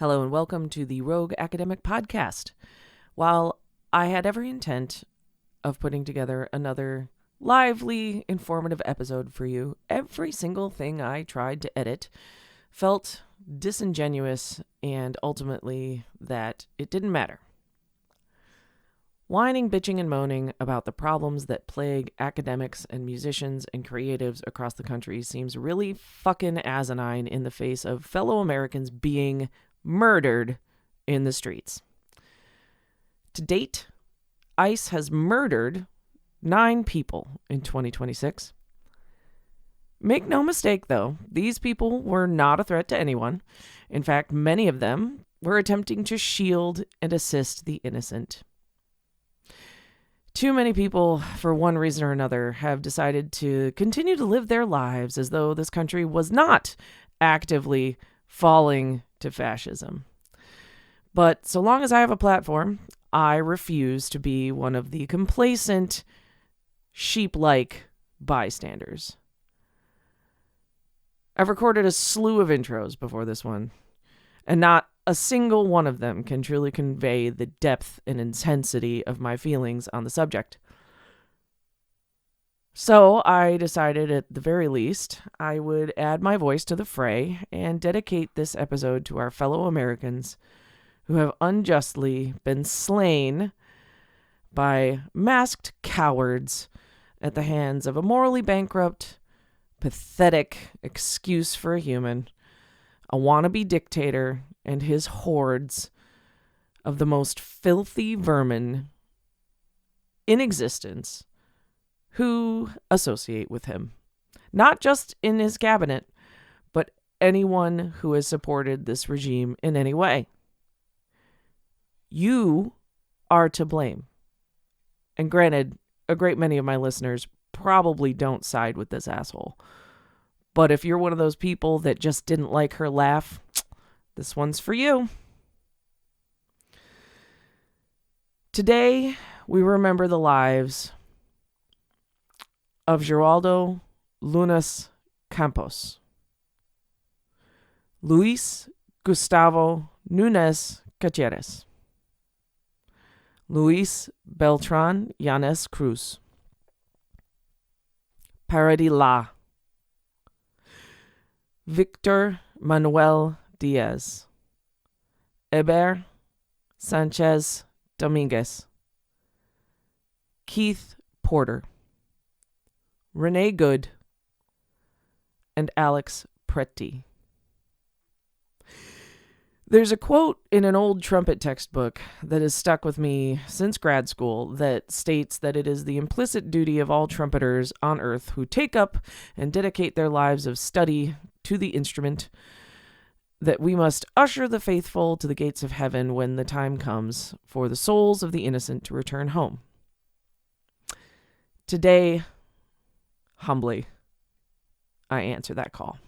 Hello and welcome to the Rogue Academic Podcast. While I had every intent of putting together another lively, informative episode for you, every single thing I tried to edit felt disingenuous and ultimately that it didn't matter. Whining, bitching, and moaning about the problems that plague academics and musicians and creatives across the country seems really fucking asinine in the face of fellow Americans being murdered in the streets. To date, ICE has murdered 9 people in 2026. Make no mistake, though, these people were not a threat to anyone. In fact, many of them were attempting to shield and assist the innocent. Too many people, for one reason or another, have decided to continue to live their lives as though this country was not actively falling to fascism. But so long as I have a platform, I refuse to be one of the complacent, sheep-like bystanders. I've recorded a slew of intros before this one, and not a single one of them can truly convey the depth and intensity of my feelings on the subject. So I decided at the very least I would add my voice to the fray and dedicate this episode to our fellow Americans who have unjustly been slain by masked cowards at the hands of a morally bankrupt, pathetic excuse for a human, a wannabe dictator, and his hordes of the most filthy vermin in existence who associate with him. Not just in his cabinet, but anyone who has supported this regime in any way. You are to blame. And granted, a great many of my listeners probably don't side with this asshole. But if you're one of those people that just didn't like her laugh, this one's for you. Today, we remember the lives of Geraldo Lunas Campos, Luis Gustavo Nunes Caceres, Luis Beltran Yanes Cruz, Paradila, Victor Manuel Diaz, Eber Sanchez Dominguez, Keith Porter, Renee Good, and Alex Pretti. There's a quote in an old trumpet textbook that has stuck with me since grad school that states that it is the implicit duty of all trumpeters on earth who take up and dedicate their lives of study to the instrument that we must usher the faithful to the gates of heaven when the time comes for the souls of the innocent to return home. Today, humbly, I answer that call.